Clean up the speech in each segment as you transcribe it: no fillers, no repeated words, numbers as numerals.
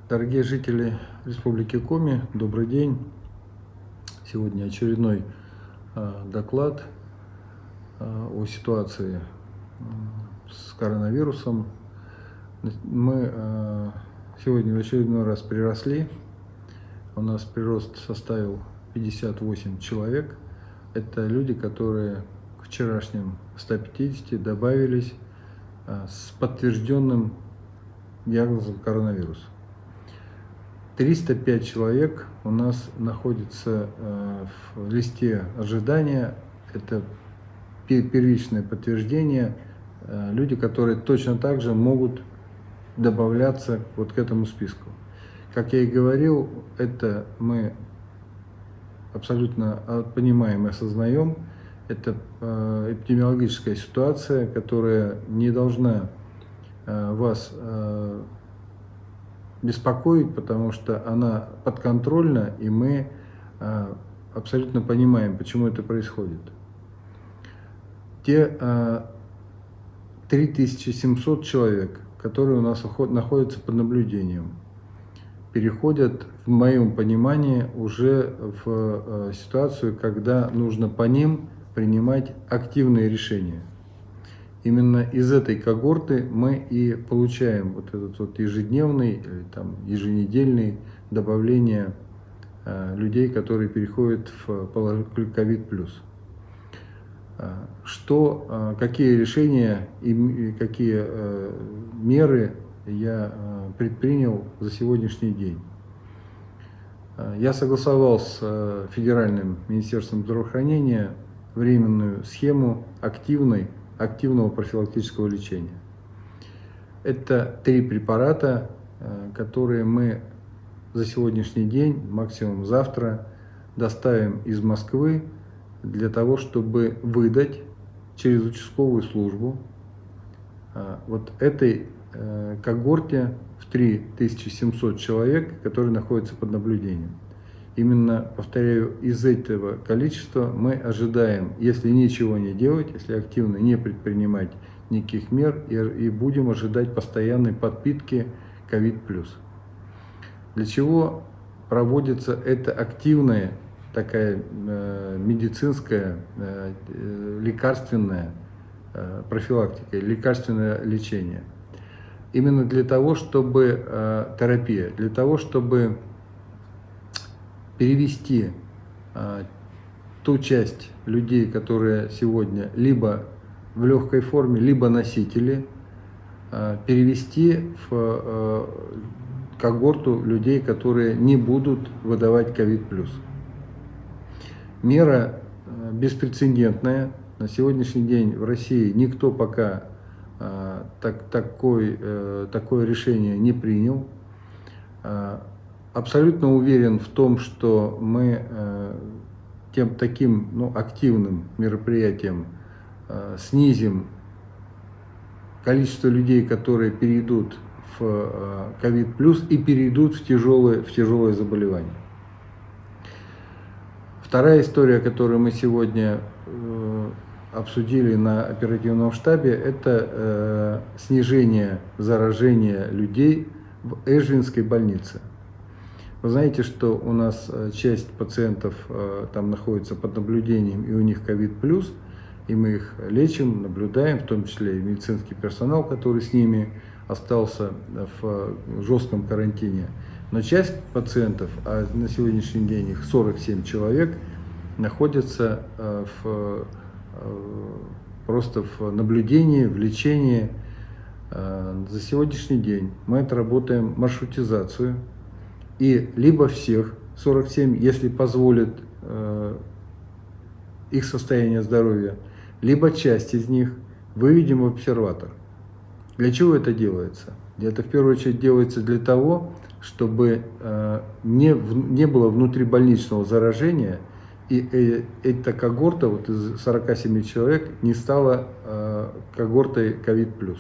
Дорогие жители Республики Коми, добрый день. Сегодня очередной доклад о ситуации с коронавирусом. Мы сегодня в очередной раз приросли. У нас прирост составил 58 человек. Это люди, которые к вчерашним 150 добавились с подтвержденным диагнозом коронавирус. 305 человек у нас находится в листе ожидания. Это первичное подтверждение. Люди, которые точно так же могут добавляться вот к этому списку. Как я и говорил, это мы абсолютно понимаем и осознаем. Это эпидемиологическая ситуация, которая не должна вас беспокоить, потому что она подконтрольна, и мы абсолютно понимаем, почему это происходит. Те 3700 человек, которые у нас находятся под наблюдением, переходят, в моем понимании, уже в ситуацию, когда нужно по ним принимать активные решения. Именно из этой когорты мы и получаем вот этот вот ежедневный или там еженедельный добавление людей, которые переходят в COVID+. Какие решения и какие меры я предпринял за сегодняшний день? Я согласовал с Федеральным министерством здравоохранения временную схему активного профилактического лечения. Это 3 препарата, которые мы за сегодняшний день, максимум завтра, доставим из Москвы для того, чтобы выдать через участковую службу вот этой когорте в 3700 человек, которые находятся под наблюдением. Именно, повторяю, из этого количества мы ожидаем, если ничего не делать, если активно не предпринимать никаких мер, и будем ожидать постоянной подпитки COVID+. Для чего проводится эта активная, такая медицинская, лекарственная профилактика, лекарственное лечение? Именно для того, чтобы терапия, для того, чтобы перевести ту часть людей, которые сегодня либо в легкой форме, либо носители, перевести в когорту людей, которые не будут выдавать COVID+. Мера беспрецедентная. На сегодняшний день в России никто пока такое решение не принял. Абсолютно уверен в том, что мы таким активным мероприятием снизим количество людей, которые перейдут в COVID+, и перейдут в тяжелое заболевание. Вторая история, которую мы сегодня обсудили на оперативном штабе, это снижение заражения людей в Эжвинской больнице. Вы знаете, что у нас часть пациентов там находится под наблюдением, и у них COVID+, и мы их лечим, наблюдаем, в том числе и медицинский персонал, который с ними остался в жестком карантине. Но часть пациентов, а на сегодняшний день их 47 человек, находятся просто в наблюдении, в лечении. За сегодняшний день мы отработаем маршрутизацию, и либо всех 47, если позволит их состояние здоровья, либо часть из них выведем в обсерватор. Для чего это делается? Это в первую очередь делается для того, чтобы не было внутрибольничного заражения, и эта когорта вот из 47 человек не стала когортой COVID+.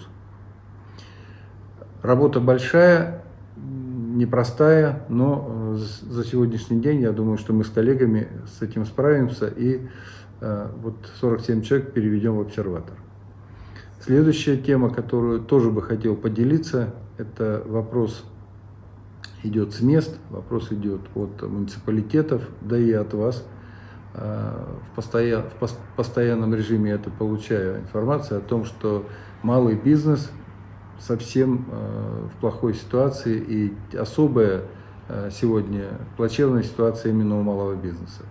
Работа большая, непростая, но за сегодняшний день я думаю, что мы с коллегами с этим справимся, и вот 47 человек переведем в обсерватор. Следующая тема, которую тоже бы хотел поделиться, это вопрос идет с мест, вопрос идет от муниципалитетов, да и от вас. В постоянном режиме я получаю информацию о том, что малый бизнес совсем в плохой ситуации, и особая сегодня плачевная ситуация именно у малого бизнеса.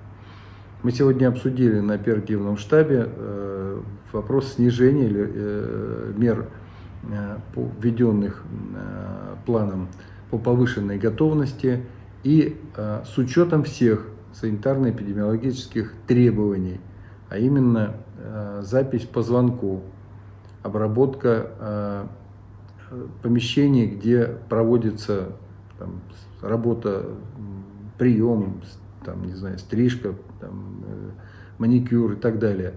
Мы сегодня обсудили на оперативном штабе вопрос снижения мер, введенных планом по повышенной готовности и с учетом всех санитарно-эпидемиологических требований, а именно запись по звонку, обработка помещений, где проводится там работа, прием, там, не знаю, стрижка, там, маникюр и так далее.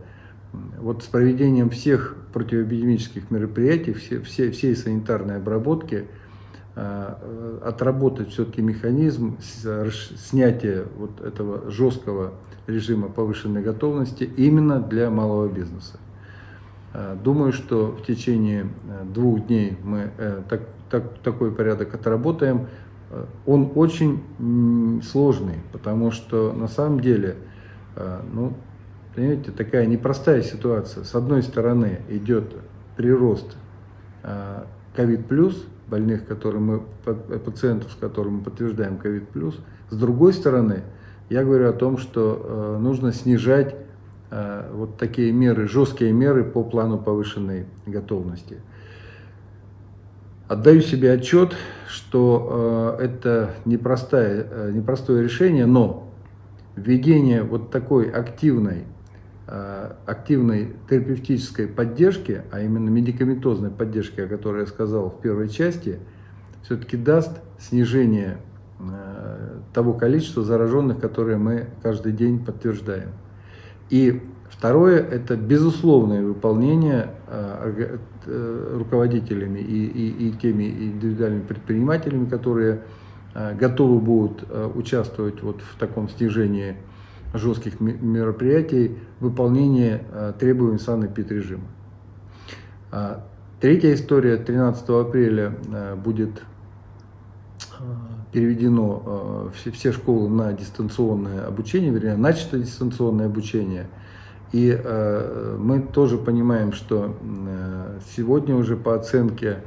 Вот с проведением всех противоэпидемических мероприятий, всей санитарной обработки, отработать все-таки механизм снятия вот этого жесткого режима повышенной готовности именно для малого бизнеса. Думаю, что в течение 2 дней мы такой порядок отработаем. Он очень сложный, потому что на самом деле, ну, понимаете, такая непростая ситуация. С одной стороны идет прирост COVID+, больных, пациентов, с которыми мы подтверждаем COVID+. С другой стороны, я говорю о том, что нужно снижать вот такие меры, жесткие меры по плану повышенной готовности. Отдаю себе отчет, что это непростое решение, но введение вот такой активной терапевтической поддержки, а именно медикаментозной поддержки, о которой я сказал в первой части, все-таки даст снижение того количества зараженных, которые мы каждый день подтверждаем. И второе – это безусловное выполнение руководителями и теми индивидуальными предпринимателями, которые готовы будут участвовать вот в таком снижении жестких мероприятий, выполнение требований санэпидрежима. Третья история. 13 апреля будет переведено все школы на дистанционное обучение, вернее, начато дистанционное обучение. И мы тоже понимаем, что сегодня уже по оценке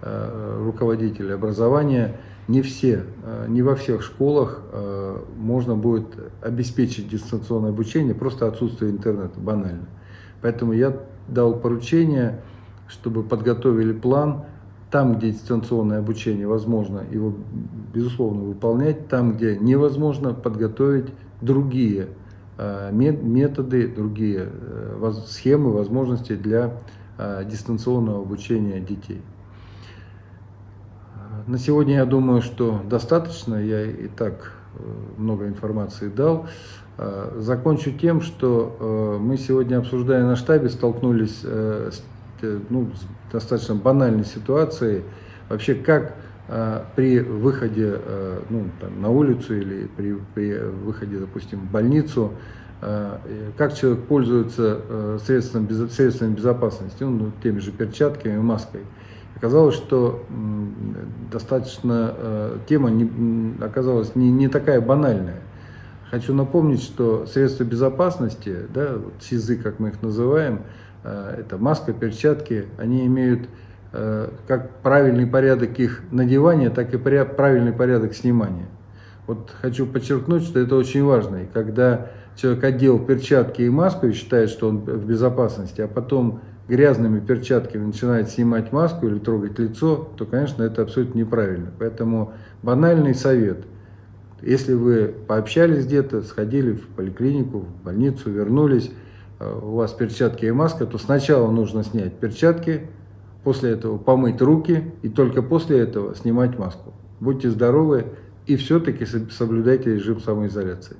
руководителей образования не во всех школах можно будет обеспечить дистанционное обучение, просто отсутствие интернета, банально. Поэтому я дал поручение, чтобы подготовили план. Там, где дистанционное обучение возможно, его, безусловно, выполнять. Там, где невозможно, подготовить другие методы, другие схемы, возможности для дистанционного обучения детей. На сегодня я думаю, что достаточно. Я и так много информации дал. Закончу тем, что мы сегодня, обсуждая на штабе, столкнулись с достаточно банальной ситуацией. Вообще, как при выходе на улицу или при выходе, допустим, в больницу, как человек пользуется средствами безопасности, теми же перчатками и маской. Оказалось, что тема оказалась не такая банальная. Хочу напомнить, что средства безопасности, да, СИЗы, как мы их называем, это маска, перчатки, они имеют как правильный порядок их надевания, так и правильный порядок снимания. Вот хочу подчеркнуть, что это очень важно. И когда человек одел перчатки и маску и считает, что он в безопасности, а потом грязными перчатками начинает снимать маску или трогать лицо, то, конечно, это абсолютно неправильно. Поэтому банальный совет. Если вы пообщались где-то, сходили в поликлинику, в больницу, вернулись, у вас перчатки и маска, то сначала нужно снять перчатки, после этого помыть руки и только после этого снимать маску. Будьте здоровы и все-таки соблюдайте режим самоизоляции.